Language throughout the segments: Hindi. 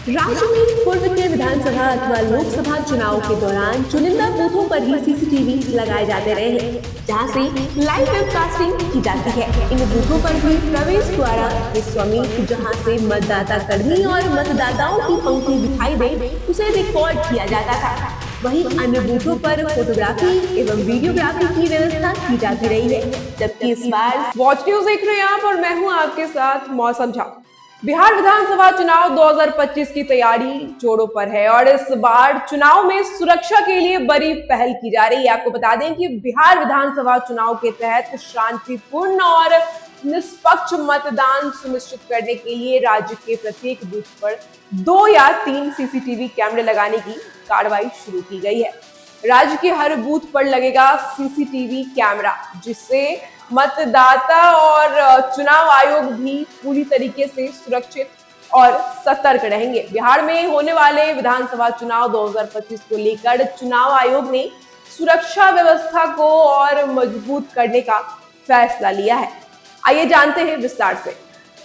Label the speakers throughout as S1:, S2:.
S1: राज्य में पूर्व के विधानसभा अथवा लोकसभा चुनाव के दौरान चुनिंदा बूथों पर ही सीसीटीवी लगाए जाते रहे हैं, जहां से लाइव वेबकास्टिंग की जाती है। इन बूथों पर भी प्रवेश द्वारा समीप जहां से मतदाता कर्मी और मतदाताओं की पंक्ति दिखाई दे, उसे रिकॉर्ड किया जाता था। वहीं अन्य बूथों पर फोटोग्राफी एवं वीडियोग्राफी की व्यवस्था की जाती रही है, जबकि इस बार
S2: वॉच न्यूज देख रहे हैं आप और मैं हूं आपके साथ मौसम झा। बिहार विधानसभा चुनाव 2025 की तैयारी जोरों पर है और इस बार चुनाव में सुरक्षा के लिए बड़ी पहल की जा रही है। आपको बता दें कि बिहार विधानसभा चुनाव के तहत शांतिपूर्ण और निष्पक्ष मतदान सुनिश्चित करने के लिए राज्य के प्रत्येक बूथ पर 2 या 3 सीसीटीवी कैमरे लगाने की कार्रवाई शुरू की गई है। राज्य के हर बूथ पर लगेगा सीसीटीवी कैमरा, जिससे मतदाता और चुनाव आयोग भी पूरी तरीके से सुरक्षित और सतर्क रहेंगे। बिहार में होने वाले विधानसभा चुनाव 2025 को लेकर चुनाव आयोग ने सुरक्षा व्यवस्था को और मजबूत करने का फैसला लिया है। आइए जानते हैं विस्तार से।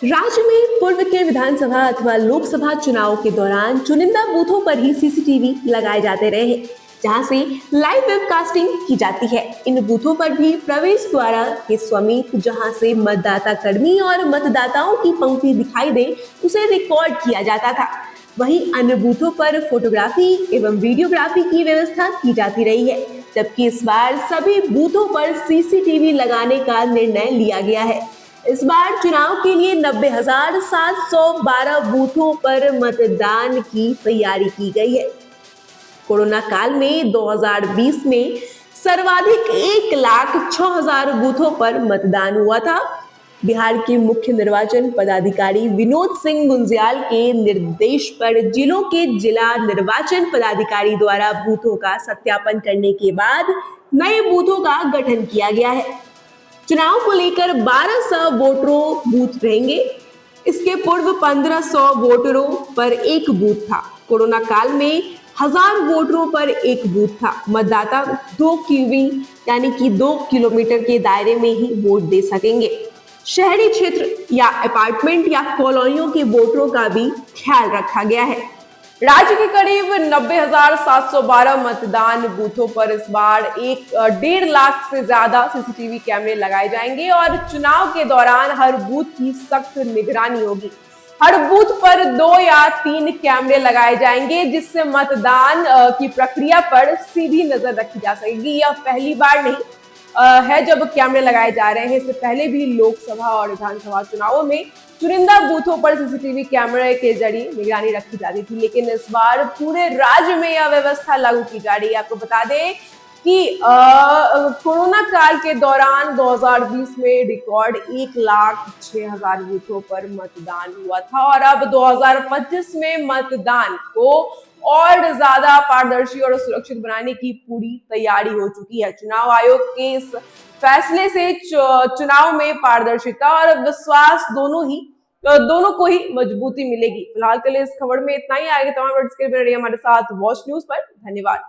S1: राज्य में पूर्व के विधानसभा अथवा लोकसभा चुनाव के दौरान चुनिंदा बूथों पर ही सीसीटीवी लगाए जाते रहे हैं, जहां से लाइव वेबकास्टिंग की जाती है। इन बूथों पर भी प्रवेश द्वारा के समीप जहां से मतदाता कर्मी और मतदाताओं की पंक्ति दिखाई दे, उसे रिकॉर्ड किया जाता था। वहीं अन्य बूथों पर फोटोग्राफी एवं वीडियोग्राफी की व्यवस्था की जाती रही है, जबकि इस बार सभी बूथों पर सीसीटीवी लगाने का निर्णय लिया गया है। इस बार चुनाव के लिए 90,712 बूथों पर मतदान की तैयारी की गई है। कोरोना काल में 2020 में सर्वाधिक 1,06,000 बूथों पर मतदान हुआ था। बिहार के मुख्य निर्वाचन पदाधिकारी विनोद सिंह गुंजियाल के निर्देश पर जिलों के जिला निर्वाचन पदाधिकारी द्वारा बूथों का सत्यापन करने के बाद नए बूथों का गठन किया गया है। चुनाव को लेकर 1200 वोटरों बूथ रहेंगे। इसके पूर्व 1500 वोटरों पर एक बूथ था। कोरोना काल में 1000 वोटरों पर एक बूथ था। मतदाता 2 क्यूबी यानी कि 2 किलोमीटर के दायरे में ही वोट दे सकेंगे। शहरी क्षेत्र या अपार्टमेंट या कॉलोनियों के वोटरों का भी ख्याल रखा गया है।
S2: राज्य के करीब 90,712 मतदान बूथों पर इस बार 1.5 लाख से ज्यादा सीसीटीवी कैमरे लगाए जाएंगे और चुनाव के दौरान हर बूथ की सख्त निगरानी होगी। हर बूथ पर 2 या 3 कैमरे लगाए जाएंगे, जिससे मतदान की प्रक्रिया पर सीधी नजर रखी जा सकेगी। यह पहली बार नहीं है जब कैमरे लगाए जा रहे हैं। इससे पहले भी लोकसभा और विधानसभा चुनावों में चुनिंदा बूथों पर सीसीटीवी कैमरे के जरिए निगरानी रखी जाती थी, लेकिन इस बार पूरे राज्य में यह व्यवस्था लागू की जा रही है। आपको बता दें कि कोरोना काल के दौरान 2020 में रिकॉर्ड 1,06,000 बूथों पर मतदान हुआ था और अब 2025 में मतदान को और ज्यादा पारदर्शी और सुरक्षित बनाने की पूरी तैयारी हो चुकी है। चुनाव आयोग के इस फैसले से चुनाव में पारदर्शिता और विश्वास दोनों को ही मजबूती मिलेगी। फिलहाल के लिए इस खबर में इतना ही। आएगा तमाम अपडेट्स के लिए हमारे साथ वॉच न्यूज पर। धन्यवाद।